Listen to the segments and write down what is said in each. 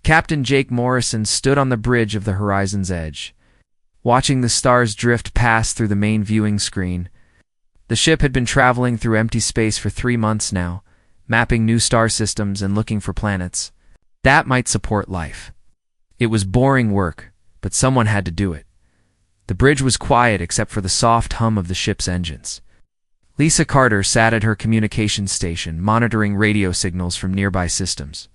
Captain Jake Morrison stood on the bridge of the horizon's edge, watching the stars drift past through the main viewing screen. The ship had been traveling through empty space for 3 months now, mapping new star systems and looking for planets that might support life. It was boring work, but someone had to do it. The bridge was quiet except for the soft hum of the ship's engines. Lisa Carter sat at her communications station, monitoring radio signals from nearby systems.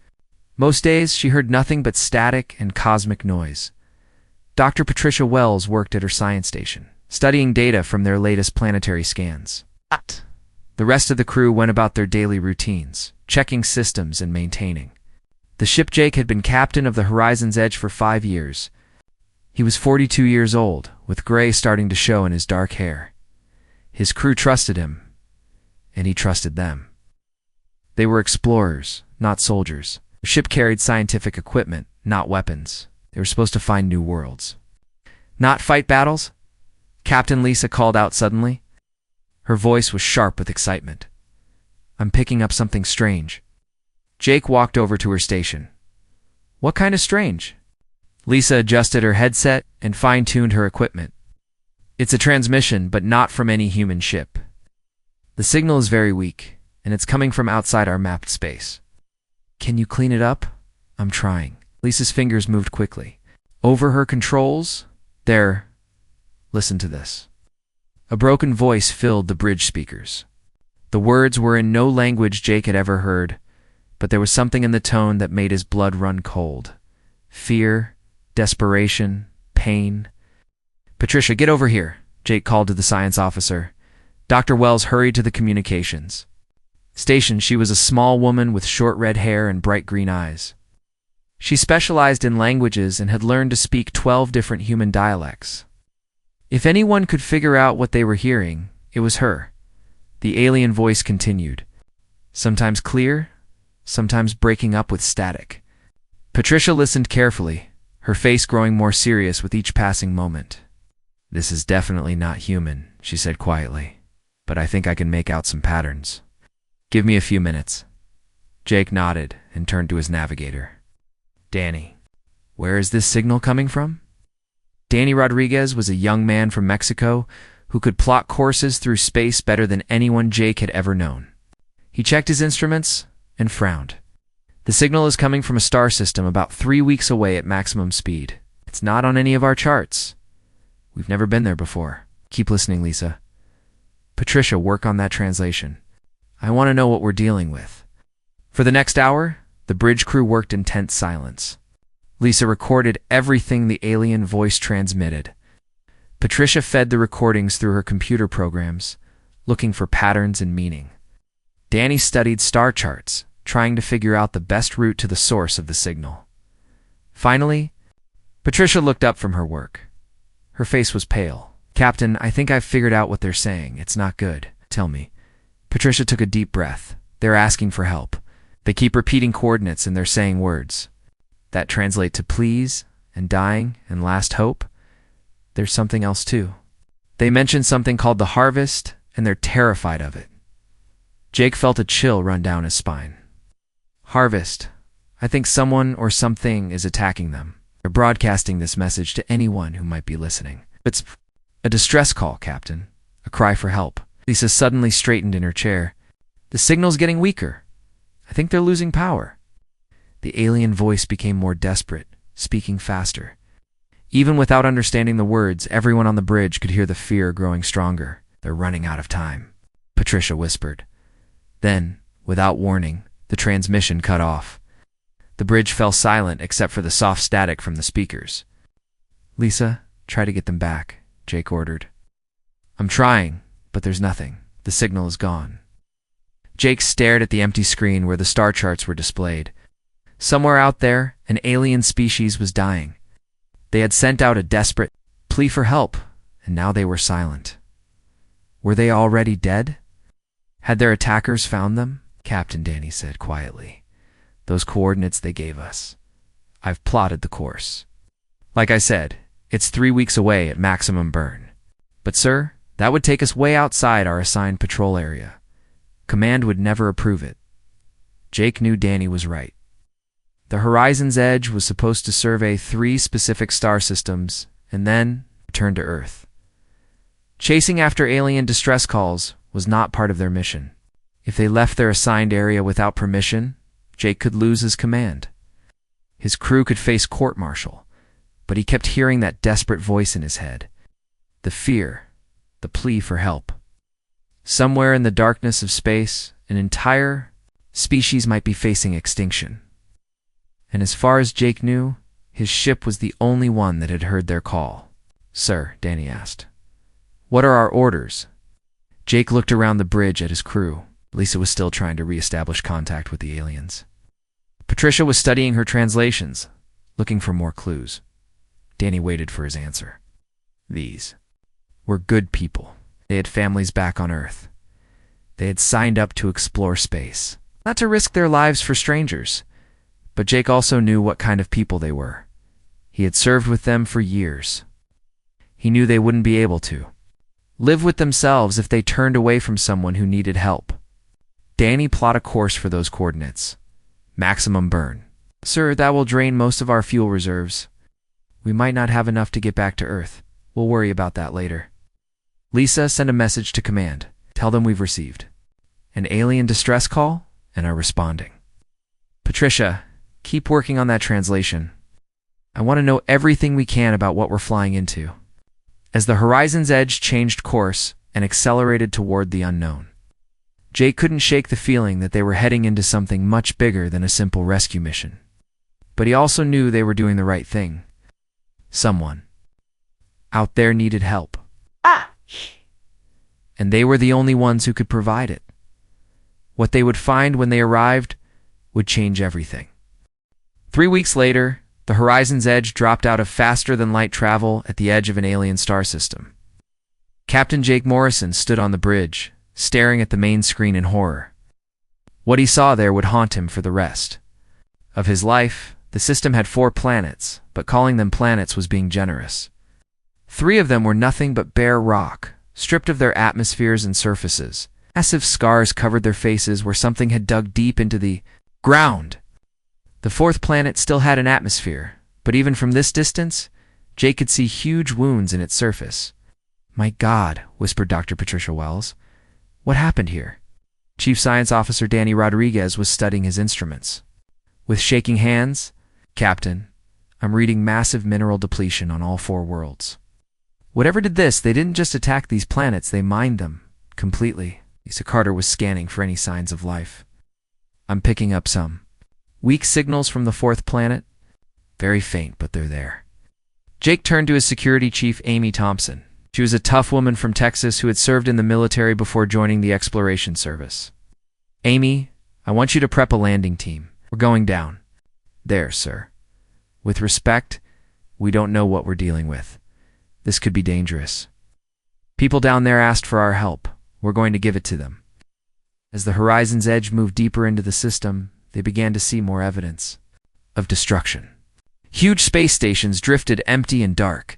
Most days, she heard nothing but static and cosmic noise. Dr. Patricia Wells worked at her science station, studying data from their latest planetary scans. The rest of the crew went about their daily routines, checking systems and maintaining. The ship Jake had been captain of the Horizon's Edge for 5 years. He was 42 years old, with gray starting to show in his dark hair. His crew trusted him, and he trusted them. They were explorers, not soldiers. The ship carried scientific equipment, not weapons. They were supposed to find new worlds. Not fight battles? Captain Lisa called out suddenly. Her voice was sharp with excitement. I'm picking up something strange. Jake walked over to her station. What kind of strange? Lisa adjusted her headset and fine-tuned her equipment. It's a transmission, but not from any human ship. The signal is very weak, and it's coming from outside our mapped space. Can you clean it up? I'm trying. Lisa's fingers moved quickly. Over her controls, there. Listen to this. A broken voice filled the bridge speakers. The words were in no language Jake had ever heard, but there was something in the tone that made his blood run cold. Fear, desperation, pain. Patricia, get over here, Jake called to the science officer. Dr. Wells hurried to the communications station. She was a small woman with short red hair and bright green eyes. She specialized in languages and had learned to speak 12 different human dialects. If anyone could figure out what they were hearing, it was her. The alien voice continued, sometimes clear, sometimes breaking up with static. Patricia listened carefully, her face growing more serious with each passing moment. This is definitely not human, she said quietly, but I think I can make out some patterns. Give me a few minutes. Jake nodded and turned to his navigator. Danny, where is this signal coming from? Danny Rodriguez was a young man from Mexico who could plot courses through space better than anyone Jake had ever known. He checked his instruments and frowned. The signal is coming from a star system about 3 weeks away at maximum speed. It's not on any of our charts. We've never been there before. Keep listening, Lisa. Patricia, work on that translation. I want to know what we're dealing with. For the next hour, the bridge crew worked in tense silence. Lisa recorded everything the alien voice transmitted. Patricia fed the recordings through her computer programs, looking for patterns and meaning. Danny studied star charts, trying to figure out the best route to the source of the signal. Finally, Patricia looked up from her work. Her face was pale. Captain, I think I've figured out what they're saying. It's not good. Tell me. Patricia took a deep breath. They're asking for help. They keep repeating coordinates and they're saying words that translate to please and dying and last hope. There's something else too. They mentioned something called the harvest and they're terrified of it. Jake felt a chill run down his spine. Harvest. I think someone or something is attacking them. They're broadcasting this message to anyone who might be listening. It's a distress call, Captain. A cry for help. Lisa suddenly straightened in her chair. The signal's getting weaker. I think they're losing power. The alien voice became more desperate, speaking faster. Even without understanding the words, everyone on the bridge could hear the fear growing stronger. They're running out of time, Patricia whispered. Then, without warning, the transmission cut off. The bridge fell silent except for the soft static from the speakers. Lisa, try to get them back, Jake ordered. I'm trying, but there's nothing. The signal is gone. Jake stared at the empty screen where the star charts were displayed. Somewhere out there, an alien species was dying. They had sent out a desperate plea for help, and now they were silent. Were they already dead? Had their attackers found them? Captain, Danny said quietly. Those coordinates they gave us. I've plotted the course. Like I said, it's 3 weeks away at maximum burn. But sir, that would take us way outside our assigned patrol area. Command would never approve it. Jake knew Danny was right. The Horizon's Edge was supposed to survey 3 specific star systems and then return to Earth. Chasing after alien distress calls was not part of their mission. If they left their assigned area without permission, Jake could lose his command. His crew could face court-martial, but he kept hearing that desperate voice in his head. The fear, the plea for help. Somewhere in the darkness of space, an entire species might be facing extinction. And as far as Jake knew, his ship was the only one that had heard their call. "Sir," Danny asked, "what are our orders?" Jake looked around the bridge at his crew. Lisa was still trying to re-establish contact with the aliens. Patricia was studying her translations, looking for more clues. Danny waited for his answer. These were good people. They had families back on Earth. They had signed up to explore space, not to risk their lives for strangers. But Jake also knew what kind of people they were. He had served with them for years. He knew they wouldn't be able to live with themselves if they turned away from someone who needed help. Danny plotted a course for those coordinates. Maximum burn. "Sir, that will drain most of our fuel reserves. We might not have enough to get back to Earth. We'll worry about that later." Lisa sent a message to command. "Tell them we've received an alien distress call and are responding." "Patricia, keep working on that translation. I want to know everything we can about what we're flying into." As the Horizon's Edge changed course and accelerated toward the unknown, Jake couldn't shake the feeling that they were heading into something much bigger than a simple rescue mission. But he also knew they were doing the right thing. Someone out there needed help. And they were the only ones who could provide it. What they would find when they arrived would change everything. 3 weeks later, the Horizon's Edge dropped out of faster-than-light travel at the edge of an alien star system. Captain Jake Morrison stood on the bridge, staring at the main screen in horror. What he saw there would haunt him for the rest of his life. The system had 4 planets, but calling them planets was being generous. 3 of them were nothing but bare rock, stripped of their atmospheres and surfaces. Massive scars covered their faces where something had dug deep into the ground. The 4th planet still had an atmosphere, but even from this distance, Jake could see huge wounds in its surface. "My God," whispered Dr. Patricia Wells. "What happened here?" Chief Science Officer Danny Rodriguez was studying his instruments. With shaking hands, "Captain, I'm reading massive mineral depletion on all 4 worlds. Whatever did this, they didn't just attack these planets, they mined them completely." Lisa Carter was scanning for any signs of life. "I'm picking up some weak signals from the 4th planet. Very faint, but they're there." Jake turned to his security chief, Amy Thompson. She was a tough woman from Texas who had served in the military before joining the exploration service. "Amy, I want you to prep a landing team. We're going down." "There, sir. With respect, we don't know what we're dealing with. This could be dangerous. People down there asked for our help. We're going to give it to them." As the Horizon's Edge moved deeper into the system, they began to see more evidence of destruction. Huge space stations drifted empty and dark.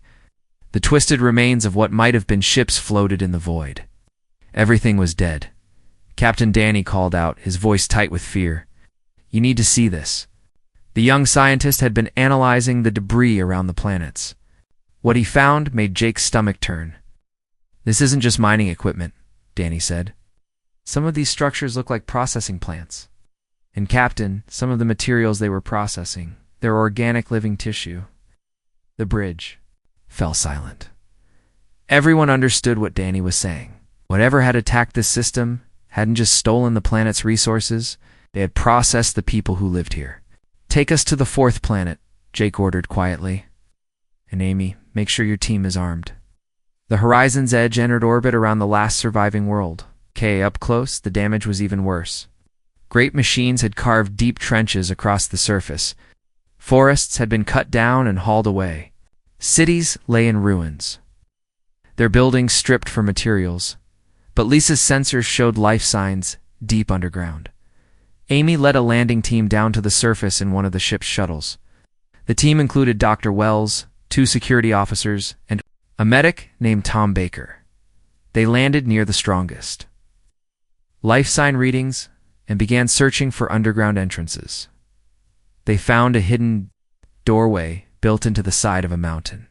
The twisted remains of what might have been ships floated in the void. Everything was dead. Captain Danny called out, his voice tight with fear. "You need to see this." The young scientist had been analyzing the debris around the planets. What he found made Jake's stomach turn. "This isn't just mining equipment," Danny said. "Some of these structures look like processing plants. And Captain, some of the materials they were processing, they're organic living tissue." The bridge fell silent. Everyone understood what Danny was saying. Whatever had attacked this system hadn't just stolen the planet's resources, they had processed the people who lived here. "Take us to the 4th planet," Jake ordered quietly. "And Amy, make sure your team is armed." The Horizon's Edge entered orbit around the last surviving world. Up close, the damage was even worse. Great machines had carved deep trenches across the surface. Forests had been cut down and hauled away. Cities lay in ruins, their buildings stripped for materials. But Lisa's sensors showed life signs deep underground. Amy led a landing team down to the surface in one of the ship's shuttles. The team included Dr. Wells, 2 security officers, and a medic named Tom Baker. They landed near the strongest life sign readings and began searching for underground entrances. They found a hidden doorway built into the side of a mountain.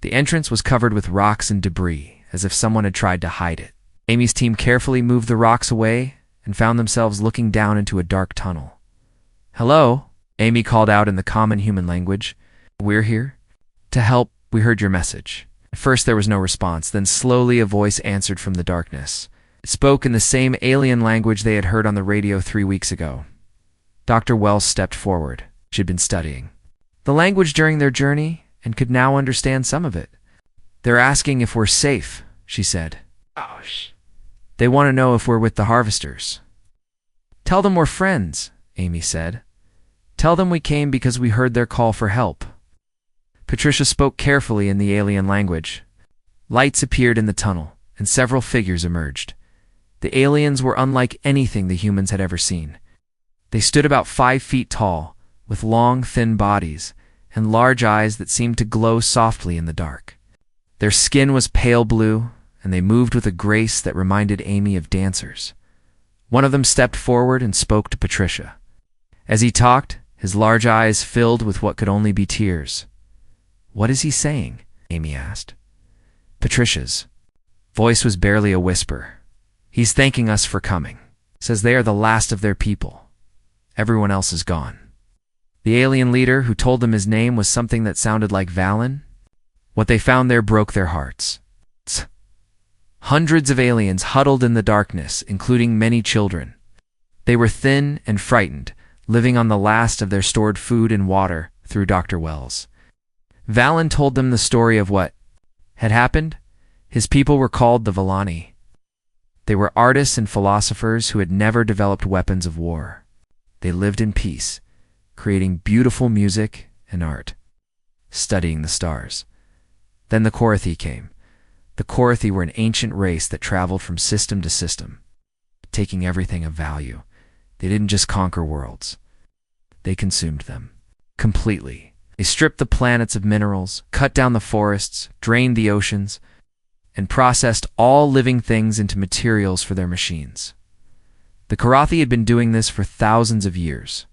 The entrance was covered with rocks and debris, as if someone had tried to hide it. Amy's team carefully moved the rocks away and found themselves looking down into a dark tunnel. "Hello," Amy called out in the common human language. "We're here to help. We heard your message." At first there was no response, then slowly a voice answered from the darkness. It spoke in the same alien language they had heard on the radio 3 weeks ago. Dr. Wells stepped forward. She had been studying the language during their journey and could now understand some of it. "They're asking if we're safe," she said. "They want to know if we're with the harvesters." "Tell them we're friends," Amy said. "Tell them we came because we heard their call for help." Patricia spoke carefully in the alien language. Lights appeared in the tunnel, and several figures emerged. The aliens were unlike anything the humans had ever seen. They stood about 5 feet tall, with long, thin bodies, and large eyes that seemed to glow softly in the dark. Their skin was pale blue, and they moved with a grace that reminded Amy of dancers. One of them stepped forward and spoke to Patricia. As he talked, his large eyes filled with what could only be tears. "What is he saying?" Amy asked. Patricia's voice was barely a whisper. "He's thanking us for coming. Says they are the last of their people. Everyone else is gone." The alien leader who told them his name was something that sounded like Valen. What they found there broke their hearts. Hundreds of aliens huddled in the darkness, including many children. They were thin and frightened, living on the last of their stored food and water through Dr. Wells. Valen told them the story of what had happened. His people were called the Villani. They were artists and philosophers who had never developed weapons of war. They lived in peace, creating beautiful music and art, studying the stars. Then the Korathi came. The Korathi were an ancient race that traveled from system to system, taking everything of value. They didn't just conquer worlds. They consumed them completely. They stripped the planets of minerals, cut down the forests, drained the oceans, and processed all living things into materials for their machines. The Korathi had been doing this for thousands of years.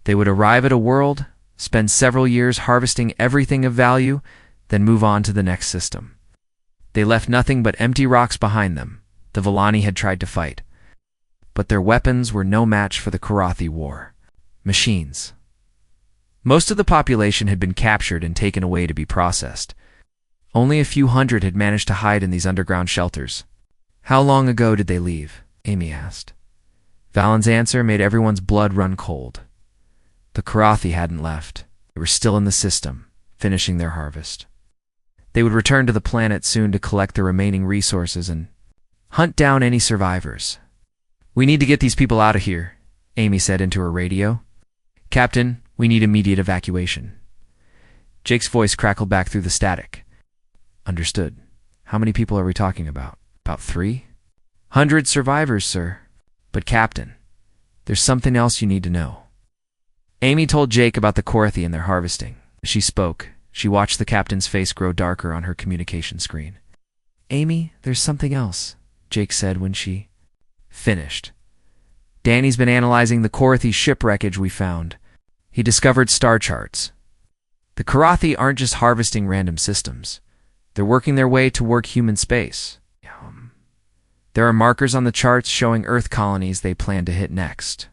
They would arrive at a world, spend several years harvesting everything of value, then move on to the next system. They left nothing but empty rocks behind them. The Villani had tried to fight, but their weapons were no match for the Korathi war. Machines. Most of the population had been captured and taken away to be processed. Only a few hundred had managed to hide in these underground shelters. "How long ago did they leave?" Amy asked. Valen's answer made everyone's blood run cold. The Korathi hadn't left. They were still in the system, finishing their harvest. They would return to the planet soon to collect the remaining resources and hunt down any survivors. "We need to get these people out of here," Amy said into her radio. "Captain, we need immediate evacuation." Jake's voice crackled back through the static. "Understood. How many people are we talking about? About 300 survivors, sir. But Captain, there's something else you need to know." Amy told Jake about the Korathi and their harvesting. As she spoke, she watched the captain's face grow darker on her communication screen. "Amy, there's something else," Jake said when she finished. "Danny's been analyzing the Korathi shipwreckage we found. He discovered star charts. The Korathi aren't just harvesting random systems. They're working their way toward human space. There are markers on the charts showing Earth colonies they plan to hit next."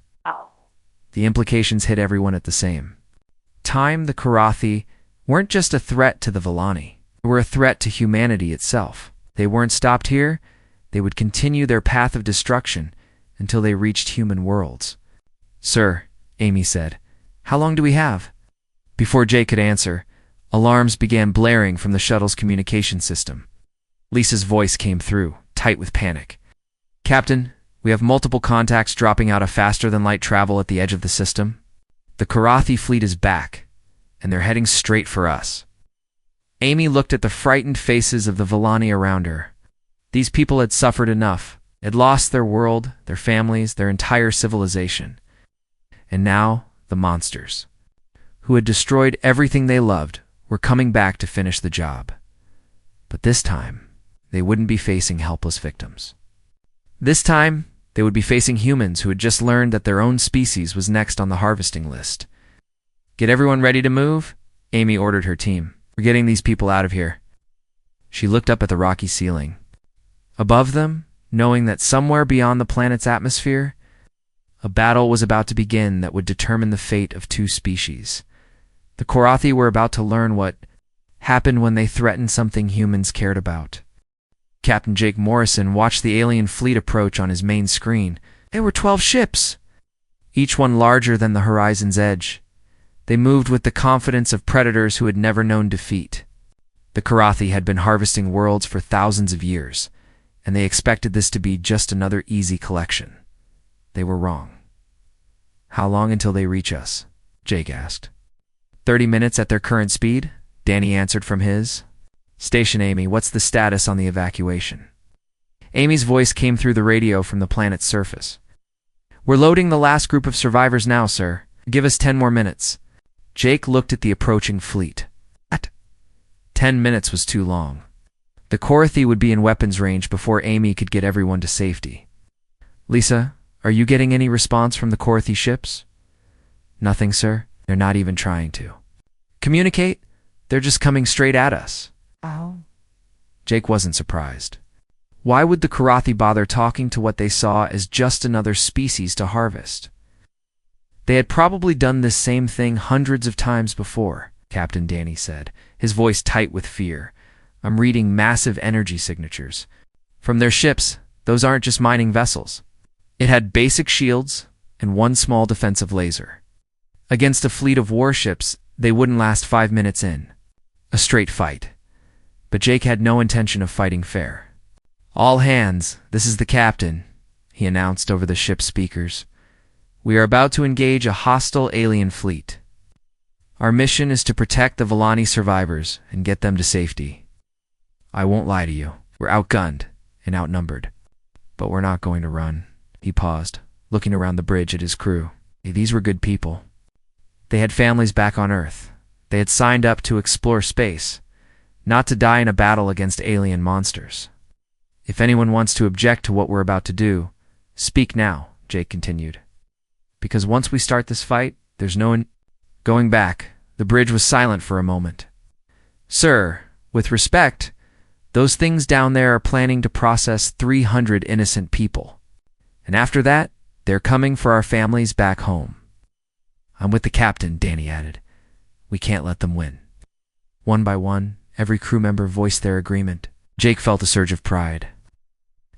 The implications hit everyone at the same time. The Korathi weren't just a threat to the Villani. They were a threat to humanity itself. They weren't stopped here. They would continue their path of destruction until they reached human worlds. "Sir," Amy said, "how long do we have?" Before Jake could answer, alarms began blaring from the shuttle's communication system. Lisa's voice came through, tight with panic. "Captain, we have multiple contacts dropping out of faster-than-light travel at the edge of the system. The Korathi fleet is back, and they're heading straight for us." Amy looked at the frightened faces of the Villani around her. These people had suffered enough, had lost their world, their families, their entire civilization. And now, the monsters, who had destroyed everything they loved, were coming back to finish the job. But this time, they wouldn't be facing helpless victims. This time, they would be facing humans who had just learned that their own species was next on the harvesting list. Get everyone ready to move, Amy ordered her team. We're getting these people out of here. She looked up at the rocky ceiling. Above them, knowing that somewhere beyond the planet's atmosphere, a battle was about to begin that would determine the fate of two species. The Korathi were about to learn what happened when they threatened something humans cared about. Captain Jake Morrison watched the alien fleet approach on his main screen. There were 12 ships, each one larger than the horizon's edge. They moved with the confidence of predators who had never known defeat. The Korathi had been harvesting worlds for thousands of years, and they expected this to be just another easy collection. They were wrong. How long until they reach us? Jake asked. 30 minutes at their current speed, Danny answered from his. Station Amy, what's the status on the evacuation? Amy's voice came through the radio from the planet's surface. We're loading the last group of survivors now, sir. Give us 10 more minutes. Jake looked at the approaching fleet. 10 minutes was too long. The Korathi would be in weapons range before Amy could get everyone to safety. Lisa, are you getting any response from the Korathi ships? Nothing, sir. They're not even trying to. Communicate? They're just coming straight at us. Oh. Jake wasn't surprised. Why would the Korathi bother talking to what they saw as just another species to harvest? They had probably done this same thing hundreds of times before, Captain Danny said, his voice tight with fear. I'm reading massive energy signatures. From their ships, those aren't just mining vessels. It had basic shields and one small defensive laser. Against a fleet of warships, they wouldn't last 5 minutes in. A straight fight. But Jake had no intention of fighting fair. All hands, this is the captain, he announced over the ship's speakers. We are about to engage a hostile alien fleet. Our mission is to protect the Villani survivors and get them to safety. I won't lie to you. We're outgunned and outnumbered. But we're not going to run. He paused, looking around the bridge at his crew. These were good people. They had families back on Earth. They had signed up to explore space, not to die in a battle against alien monsters. If anyone wants to object to what we're about to do, speak now, Jake continued. Because once we start this fight, there's no going back. The bridge was silent for a moment. Sir, with respect, those things down there are planning to process 300 innocent people. And after that, they're coming for our families back home. I'm with the captain, Danny added. We can't let them win. One by one, every crew member voiced their agreement. Jake felt a surge of pride.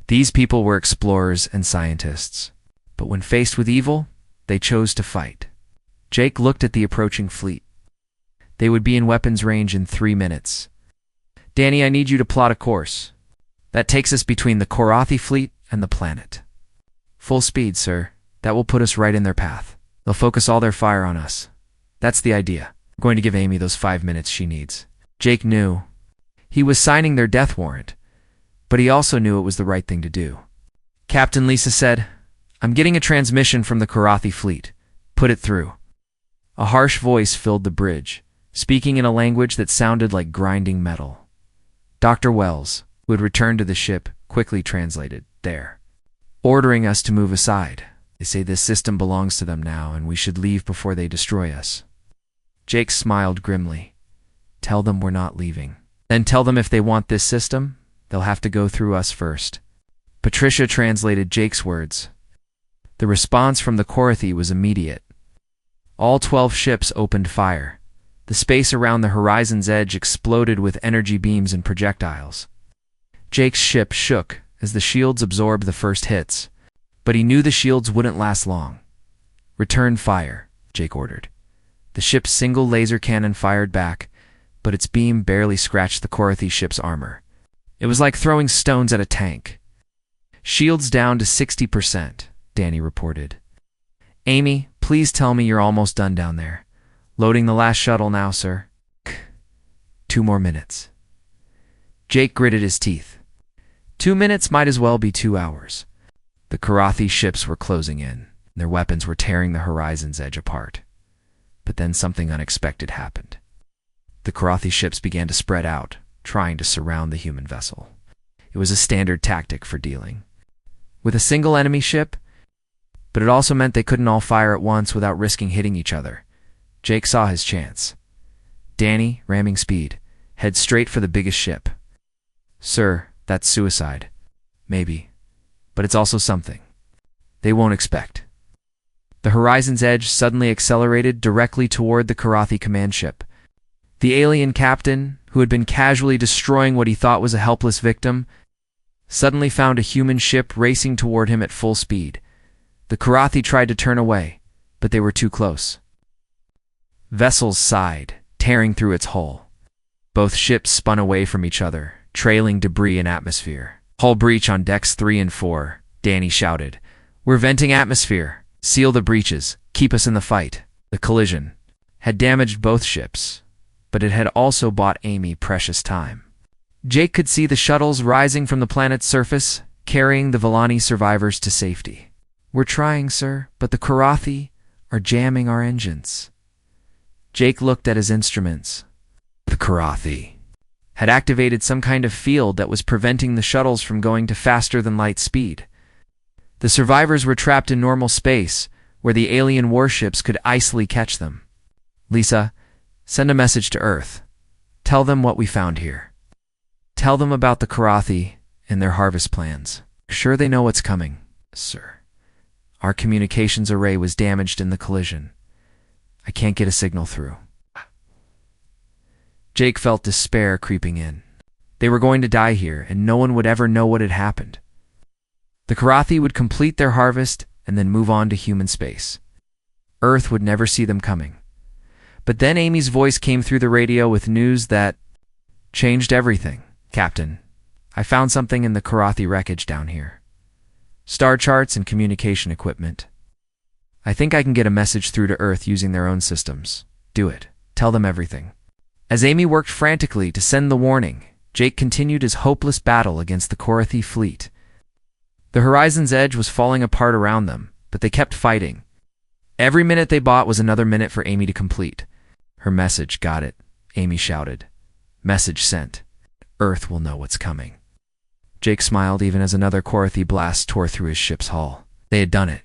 These people were explorers and scientists. But when faced with evil, they chose to fight. Jake looked at the approaching fleet. They would be in weapons range in 3 minutes. Danny, I need you to plot a course. That takes us between the Korathi fleet and the planet. Full speed, sir. That will put us right in their path. They'll focus all their fire on us. That's the idea. I'm going to give Amy those 5 minutes she needs. Jake knew. He was signing their death warrant, but he also knew it was the right thing to do. Captain Lisa said, I'm getting a transmission from the Korathi fleet. Put it through. A harsh voice filled the bridge, speaking in a language that sounded like grinding metal. Dr. Wells, who had returned to the ship, quickly translated, there. Ordering us to move aside. They say this system belongs to them now, and we should leave before they destroy us. Jake smiled grimly. Tell them we're not leaving. Then tell them if they want this system, they'll have to go through us first. Patricia translated Jake's words. The response from the Korathi was immediate. All 12 ships opened fire. The space around the horizon's edge exploded with energy beams and projectiles. Jake's ship shook as the shields absorbed the first hits, but he knew the shields wouldn't last long. Return fire, Jake ordered. The ship's single laser cannon fired back, but its beam barely scratched the Korathi ship's armor. It was like throwing stones at a tank. Shields down to 60%, Danny reported. Amy, please tell me you're almost done down there. Loading the last shuttle now, sir. 2 more minutes. Jake gritted his teeth. 2 minutes might as well be 2 hours. The Korathi ships were closing in. Their weapons were tearing the horizon's edge apart. But then something unexpected happened. The Korathi ships began to spread out, trying to surround the human vessel. It was a standard tactic for dealing with a single enemy ship, but it also meant they couldn't all fire at once without risking hitting each other. Jake saw his chance. Danny, ramming speed, head straight for the biggest ship. Sir, that's suicide. Maybe. But it's also something they won't expect. The Horizon's Edge suddenly accelerated directly toward the Karathi command ship. The alien captain, who had been casually destroying what he thought was a helpless victim, suddenly found a human ship racing toward him at full speed. The Karathi tried to turn away, but they were too close. Vessels sighed, tearing through its hull. Both ships spun away from each other, trailing debris and atmosphere. Hull breach on decks 3 and 4, Danny shouted. We're venting atmosphere. Seal the breaches. Keep us in the fight. The collision had damaged both ships, but it had also bought Amy precious time. Jake could see the shuttles rising from the planet's surface, carrying the Villani survivors to safety. We're trying, sir, but the Karathi are jamming our engines. Jake looked at his instruments. The Karathi had activated some kind of field that was preventing the shuttles from going to faster-than-light speed. The survivors were trapped in normal space, where the alien warships could icily catch them. Lisa, send a message to Earth. Tell them what we found here. Tell them about the Karathi and their harvest plans. Sure they know what's coming, sir. Our communications array was damaged in the collision. I can't get a signal through. Jake felt despair creeping in. They were going to die here, and no one would ever know what had happened. The Karathi would complete their harvest and then move on to human space. Earth would never see them coming. But then Amy's voice came through the radio with news that changed everything. Captain, I found something in the Karathi wreckage down here. Star charts and communication equipment. I think I can get a message through to Earth using their own systems. Do it. Tell them everything. As Amy worked frantically to send the warning, Jake continued his hopeless battle against the Karathi fleet. The Horizon's Edge was falling apart around them, but they kept fighting. Every minute they bought was another minute for Amy to complete. Her message, got it, Amy shouted. Message sent. Earth will know what's coming. Jake smiled even as another Karathi blast tore through his ship's hull. They had done it.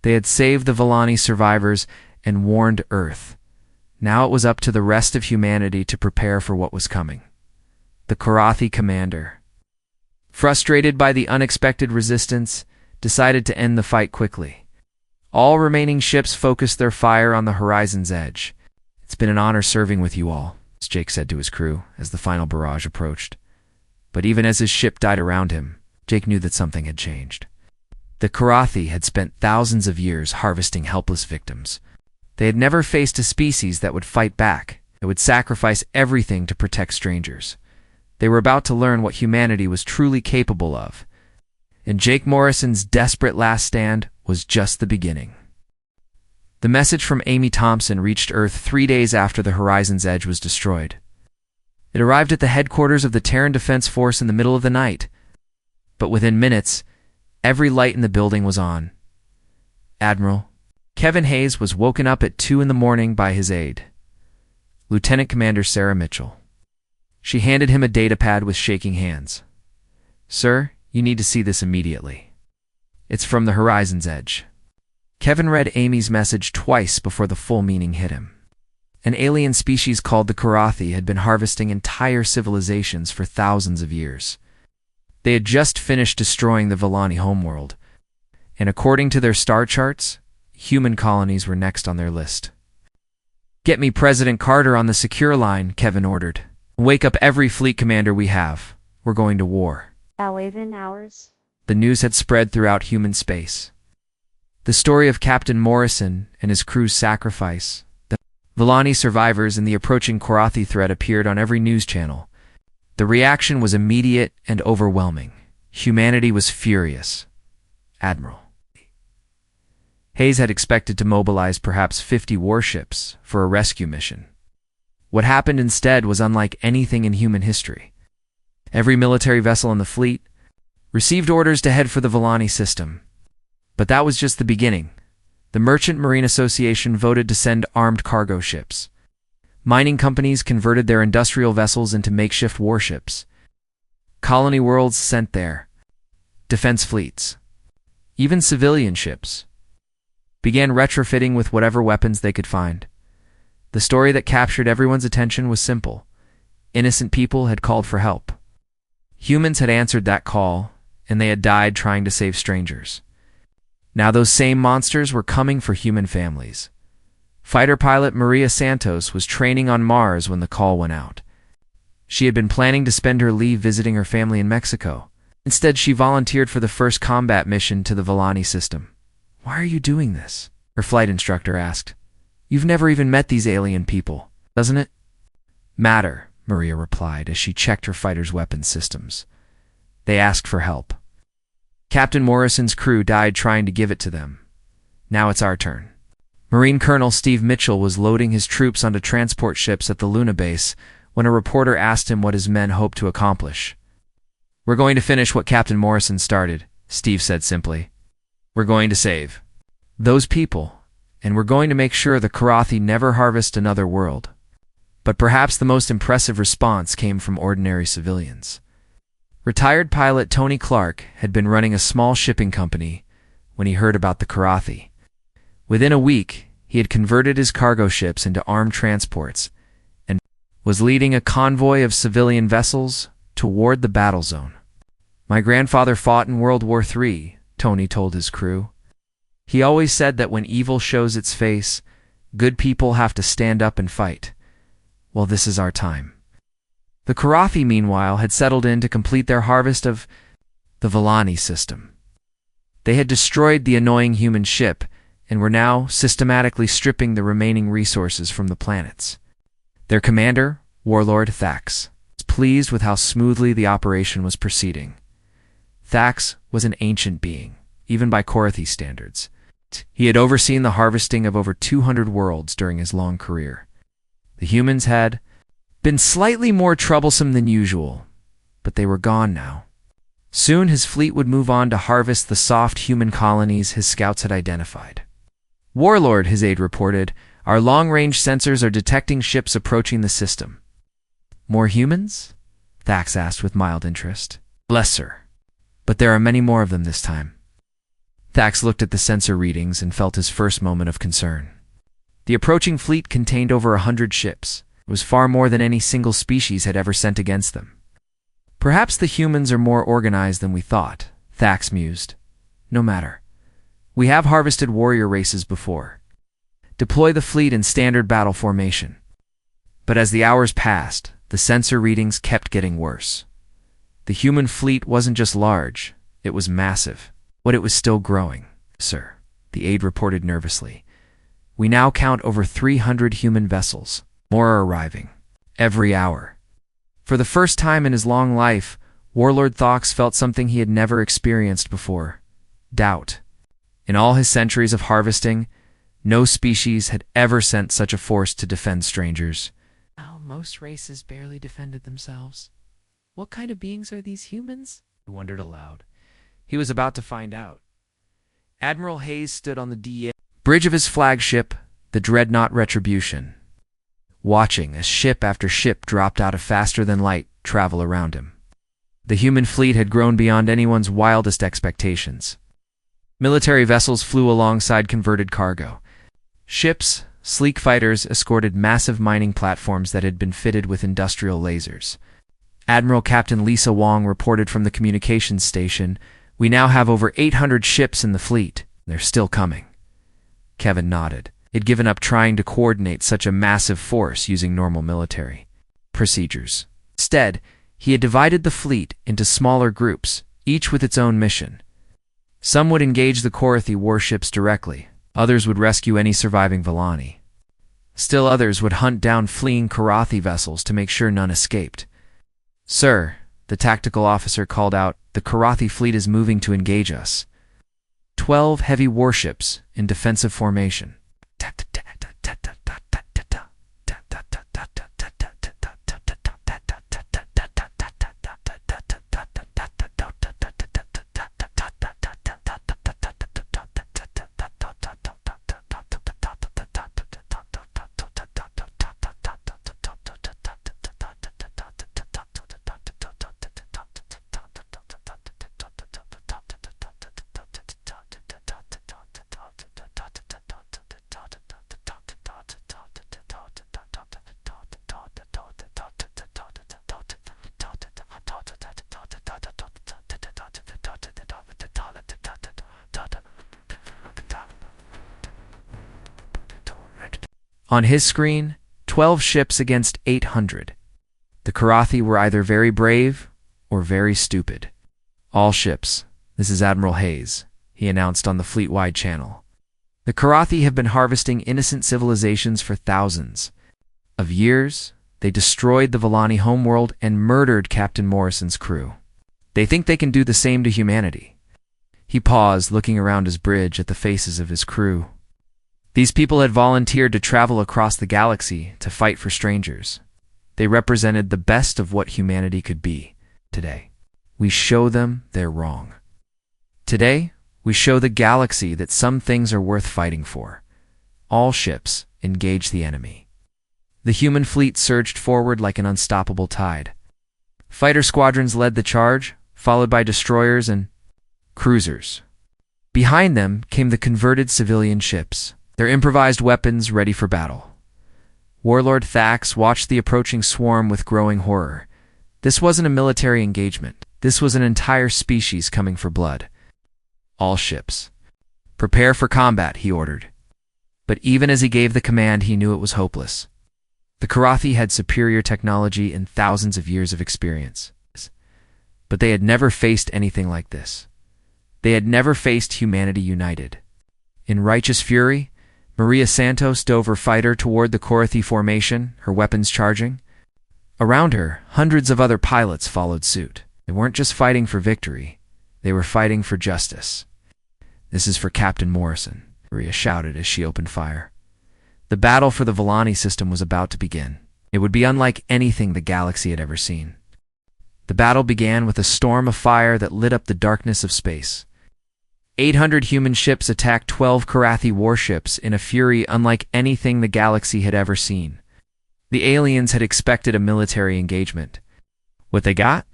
They had saved the Villani survivors and warned Earth. Now it was up to the rest of humanity to prepare for what was coming. The Karathi commander, frustrated by the unexpected resistance, decided to end the fight quickly. All remaining ships focused their fire on the Horizon's Edge. It's been an honor serving with you all, Jake said to his crew as the final barrage approached. But even as his ship died around him, Jake knew that something had changed. The Karathi had spent thousands of years harvesting helpless victims. They had never faced a species that would fight back, that would sacrifice everything to protect strangers. They were about to learn what humanity was truly capable of. And Jake Morrison's desperate last stand was just the beginning. The message from Amy Thompson reached Earth 3 days after the Horizon's Edge was destroyed. It arrived at the headquarters of the Terran Defense Force in the middle of the night. But within minutes, every light in the building was on. Admiral Kevin Hayes was woken up at 2 in the morning by his aide, Lieutenant Commander Sarah Mitchell. She handed him a datapad with shaking hands. Sir, you need to see this immediately. It's from the Horizon's Edge. Kevin read Amy's message twice before the full meaning hit him. An alien species called the Karathi had been harvesting entire civilizations for thousands of years. They had just finished destroying the Villani homeworld, and according to their star charts, human colonies were next on their list. Get me President Carter on the secure line, Kevin ordered. Wake up every fleet commander we have. We're going to war. 11 hours. The news had spread throughout human space. The story of Captain Morrison and his crew's sacrifice, the Villani survivors, and the approaching Karathi threat appeared on every news channel. The reaction was immediate and overwhelming. Humanity was furious. Admiral Hayes had expected to mobilize perhaps 50 warships for a rescue mission. What happened instead was unlike anything in human history. Every military vessel in the fleet received orders to head for the Villani system. But that was just the beginning. The Merchant Marine Association voted to send armed cargo ships. Mining companies converted their industrial vessels into makeshift warships. Colony worlds sent their defense fleets. Even civilian ships began retrofitting with whatever weapons they could find. The story that captured everyone's attention was simple. Innocent people had called for help. Humans had answered that call, and they had died trying to save strangers. Now those same monsters were coming for human families. Fighter pilot Maria Santos was training on Mars when the call went out. She had been planning to spend her leave visiting her family in Mexico. Instead, she volunteered for the first combat mission to the Volani system. "Why are you doing this?" her flight instructor asked. "You've never even met these alien people, doesn't it?" "Matter," Maria replied as she checked her fighter's weapons systems. "They asked for help. Captain Morrison's crew died trying to give it to them. Now it's our turn." Marine Colonel Steve Mitchell was loading his troops onto transport ships at the Luna base when a reporter asked him what his men hoped to accomplish. "We're going to finish what Captain Morrison started," Steve said simply. "We're going to save those people, and we're going to make sure the Karathi never harvest another world." But perhaps the most impressive response came from ordinary civilians. Retired pilot Tony Clark had been running a small shipping company when he heard about the Karathi. Within a week, he had converted his cargo ships into armed transports and was leading a convoy of civilian vessels toward the battle zone. "My grandfather fought in World War III, Tony told his crew. "He always said that when evil shows its face, good people have to stand up and fight. Well, this is our time." The Karathi, meanwhile, had settled in to complete their harvest of the Volani system. They had destroyed the annoying human ship and were now systematically stripping the remaining resources from the planets. Their commander, Warlord Thax, was pleased with how smoothly the operation was proceeding. Thax was an ancient being, even by Karathi standards. He had overseen the harvesting of over 200 worlds during his long career. The humans had been slightly more troublesome than usual, but they were gone now. Soon his fleet would move on to harvest the soft human colonies his scouts had identified. "Warlord," his aide reported, "our long-range sensors are detecting ships approaching the system." "More humans?" Thax asked with mild interest. "Less, sir. But there are many more of them this time." Thax looked at the sensor readings and felt his first moment of concern. The approaching fleet contained over 100 ships. It was far more than any single species had ever sent against them. "Perhaps the humans are more organized than we thought," Thax mused. "No matter. We have harvested warrior races before. Deploy the fleet in standard battle formation." But as the hours passed, the sensor readings kept getting worse. The human fleet wasn't just large, it was massive. But it was still growing, sir, the aide reported nervously. "We now count over 300 human vessels. More are arriving every hour." For the first time in his long life, Warlord Thax felt something he had never experienced before: doubt. In all his centuries of harvesting, no species had ever sent such a force to defend strangers. Most races barely defended themselves. What kind of beings are these humans? He wondered aloud. He was about to find out. Admiral Hayes stood on the bridge of his flagship, the dreadnought Retribution, watching as ship after ship dropped out of faster-than-light travel around him. The human fleet had grown beyond anyone's wildest expectations. Military vessels flew alongside converted cargo. Ships, sleek fighters, escorted massive mining platforms that had been fitted with industrial lasers. Admiral Captain Lisa Wong reported from the communications station, "We now have over 800 ships in the fleet. They're still coming." Kevin nodded. He'd given up trying to coordinate such a massive force using normal military procedures. Instead, he had divided the fleet into smaller groups, each with its own mission. Some would engage the Karathi warships directly. Others would rescue any surviving Volani. Still others would hunt down fleeing Karathi vessels to make sure none escaped. "Sir," the tactical officer called out, "the Karathi fleet is moving to engage us. 12 heavy warships in defensive formation." On his screen, 12 ships against 800. The Karathi were either very brave or very stupid. All ships. This is Admiral Hayes, he announced on the fleet-wide channel. The Karathi have been harvesting innocent civilizations for thousands of years. They destroyed the Volani homeworld and murdered Captain Morrison's crew. They think they can do the same to humanity. He paused, looking around his bridge at the faces of his crew. These people had volunteered to travel across the galaxy to fight for strangers. They represented the best of what humanity could be. Today, we show them they're wrong. Today, we show the galaxy that some things are worth fighting for. All ships engage the enemy. The human fleet surged forward like an unstoppable tide. Fighter squadrons led the charge, followed by destroyers and cruisers. Behind them came the converted civilian ships, their improvised weapons ready for battle. Warlord Thax watched the approaching swarm with growing horror. This wasn't a military engagement. This was an entire species coming for blood. All ships. Prepare for combat, he ordered. But even as he gave the command, he knew it was hopeless. The Karathi had superior technology and thousands of years of experience. But they had never faced anything like this. They had never faced humanity united. In righteous fury, Maria Santos dove her fighter toward the Karathi formation, her weapons charging. Around her, hundreds of other pilots followed suit. They weren't just fighting for victory. They were fighting for justice. "This is for Captain Morrison," Maria shouted as she opened fire. The battle for the Volani system was about to begin. It would be unlike anything the galaxy had ever seen. The battle began with a storm of fire that lit up the darkness of space. 800 human ships attacked 12 Karathi warships in a fury unlike anything the galaxy had ever seen. The aliens had expected a military engagement. What they got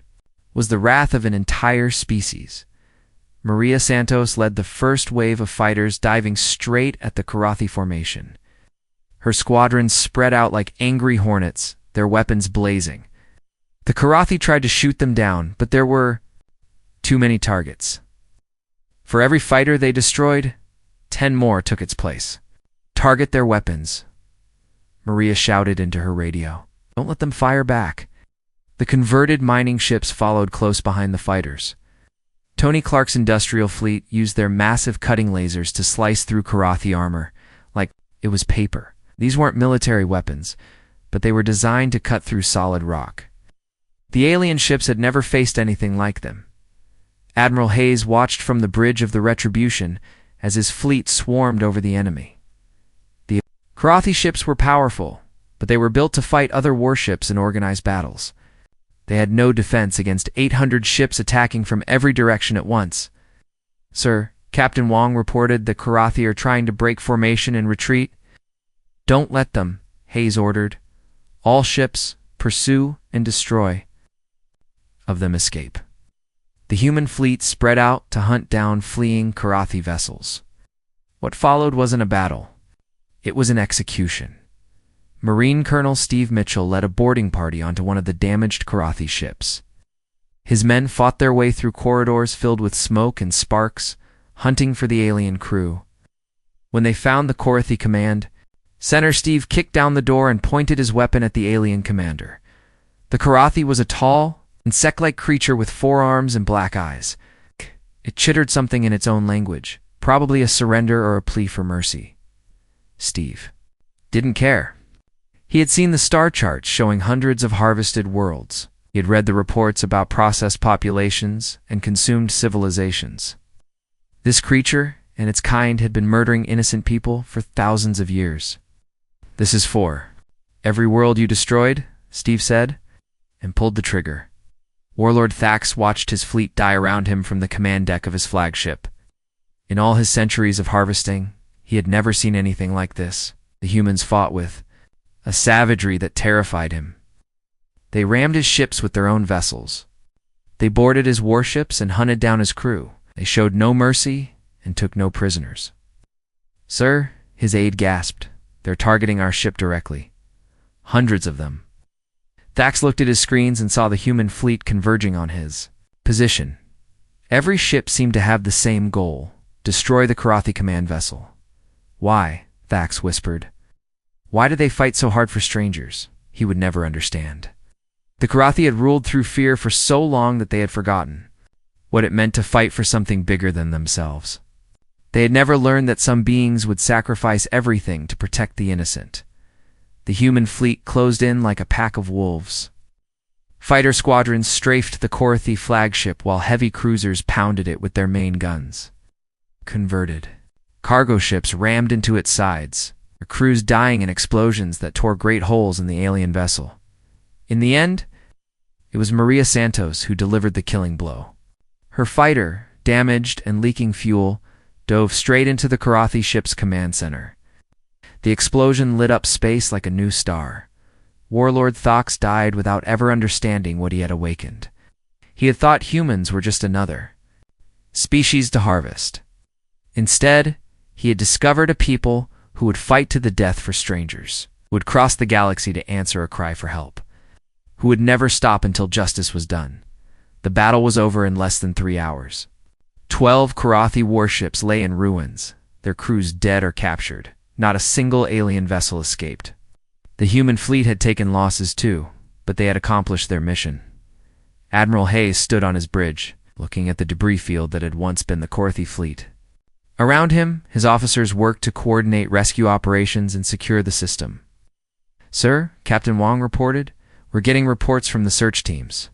was the wrath of an entire species. Maria Santos led the first wave of fighters, diving straight at the Karathi formation. Her squadrons spread out like angry hornets, their weapons blazing. The Karathi tried to shoot them down, but there were too many targets. For every fighter they destroyed, 10 more took its place. "Target their weapons," Maria shouted into her radio. "Don't let them fire back." The converted mining ships followed close behind the fighters. Tony Clark's industrial fleet used their massive cutting lasers to slice through Karathi armor like it was paper. These weren't military weapons, but they were designed to cut through solid rock. The alien ships had never faced anything like them. Admiral Hayes watched from the bridge of the Retribution as his fleet swarmed over the enemy. The Karathi ships were powerful, but they were built to fight other warships and organize battles. They had no defense against 800 ships attacking from every direction at once. "Sir," Captain Wong reported, "the Karathi are trying to break formation and retreat." "Don't let them," Hayes ordered. "All ships, pursue and destroy. Of them escape." The human fleet spread out to hunt down fleeing Karathi vessels. What followed wasn't a battle. It was an execution. Marine Colonel Steve Mitchell led a boarding party onto one of the damaged Karathi ships. His men fought their way through corridors filled with smoke and sparks, hunting for the alien crew. When they found the Karathi command, Senator Steve kicked down the door and pointed his weapon at the alien commander. The Karathi was a tall, insect-like creature with 4 arms and black eyes. It chittered something in its own language, probably a surrender or a plea for mercy. Steve didn't care. He had seen the star charts showing hundreds of harvested worlds. He had read the reports about processed populations and consumed civilizations. This creature and its kind had been murdering innocent people for thousands of years. "This is for every world you destroyed," Steve said, and pulled the trigger. Warlord Thax watched his fleet die around him from the command deck of his flagship. In all his centuries of harvesting, he had never seen anything like this. The humans fought with a savagery that terrified him. They rammed his ships with their own vessels. They boarded his warships and hunted down his crew. They showed no mercy and took no prisoners. "Sir," his aide gasped, "they're targeting our ship directly. Hundreds of them." Thax looked at his screens and saw the human fleet converging on his position. Every ship seemed to have the same goal: destroy the Karathi command vessel. "Why?" Thax whispered. Why did they fight so hard for strangers? He would never understand. The Karathi had ruled through fear for so long that they had forgotten what it meant to fight for something bigger than themselves. They had never learned that some beings would sacrifice everything to protect the innocent. The human fleet closed in like a pack of wolves. Fighter squadrons strafed the Karathi flagship while heavy cruisers pounded it with their main guns. Converted. Cargo ships rammed into its sides, their crews dying in explosions that tore great holes in the alien vessel. In the end, it was Maria Santos who delivered the killing blow. Her fighter, damaged and leaking fuel, dove straight into the Karathi ship's command center. The explosion lit up space like a new star. Warlord Thox died without ever understanding what he had awakened. He had thought humans were just another species to harvest. Instead, he had discovered a people who would fight to the death for strangers, who would cross the galaxy to answer a cry for help, who would never stop until justice was done. The battle was over in less than 3 hours. 12 Karathi warships lay in ruins, their crews dead or captured. Not a single alien vessel escaped. The human fleet had taken losses too, but they had accomplished their mission. Admiral Hayes stood on his bridge, looking at the debris field that had once been the Karathi fleet. Around him, his officers worked to coordinate rescue operations and secure the system. "Sir," Captain Wong reported, "we're getting reports from the search teams.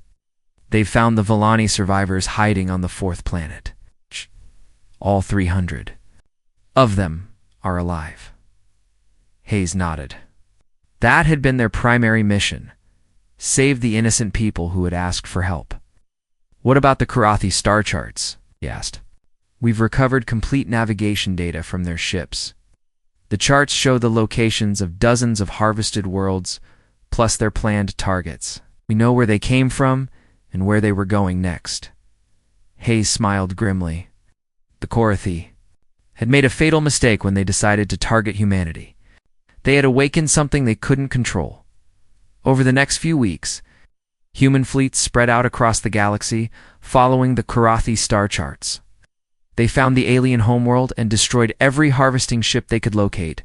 They've found the Volani survivors hiding on the 4th planet. All 300 of them are alive." Hayes nodded. That had been their primary mission: save the innocent people who had asked for help. "What about the Karathi star charts?" he asked. "We've recovered complete navigation data from their ships. The charts show the locations of dozens of harvested worlds, plus their planned targets. We know where they came from and where they were going next." Hayes smiled grimly. The Karathi had made a fatal mistake when they decided to target humanity. They had awakened something they couldn't control. Over the next few weeks, human fleets spread out across the galaxy, following the Karathi star charts. They found the alien homeworld and destroyed every harvesting ship they could locate,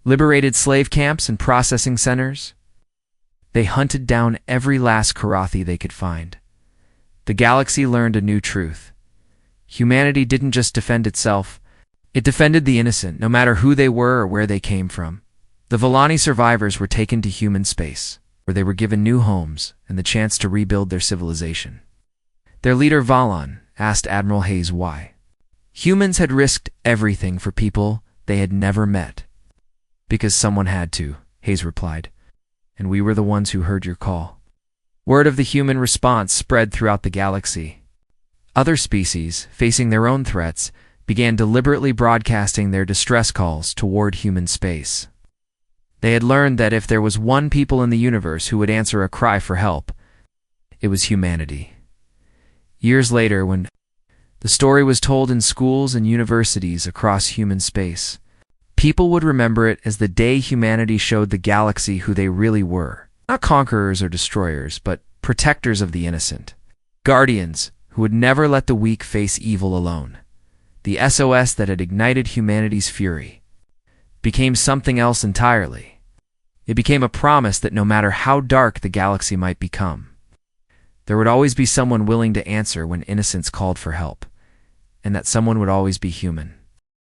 liberated slave camps and processing centers. They hunted down every last Karathi they could find. The galaxy learned a new truth. Humanity didn't just defend itself, it defended the innocent, no matter who they were or where they came from. The Volani survivors were taken to human space, where they were given new homes and the chance to rebuild their civilization. Their leader, Valon, asked Admiral Hayes why. Humans had risked everything for people they had never met. "Because someone had to," Hayes replied, "and we were the ones who heard your call." Word of the human response spread throughout the galaxy. Other species, facing their own threats, began deliberately broadcasting their distress calls toward human space. They had learned that if there was one people in the universe who would answer a cry for help, it was humanity. Years later, when the story was told in schools and universities across human space, people would remember it as the day humanity showed the galaxy who they really were. Not conquerors or destroyers, but protectors of the innocent. Guardians who would never let the weak face evil alone. The SOS that had ignited humanity's fury became something else entirely. It became a promise that no matter how dark the galaxy might become, there would always be someone willing to answer when innocence called for help, and that someone would always be human.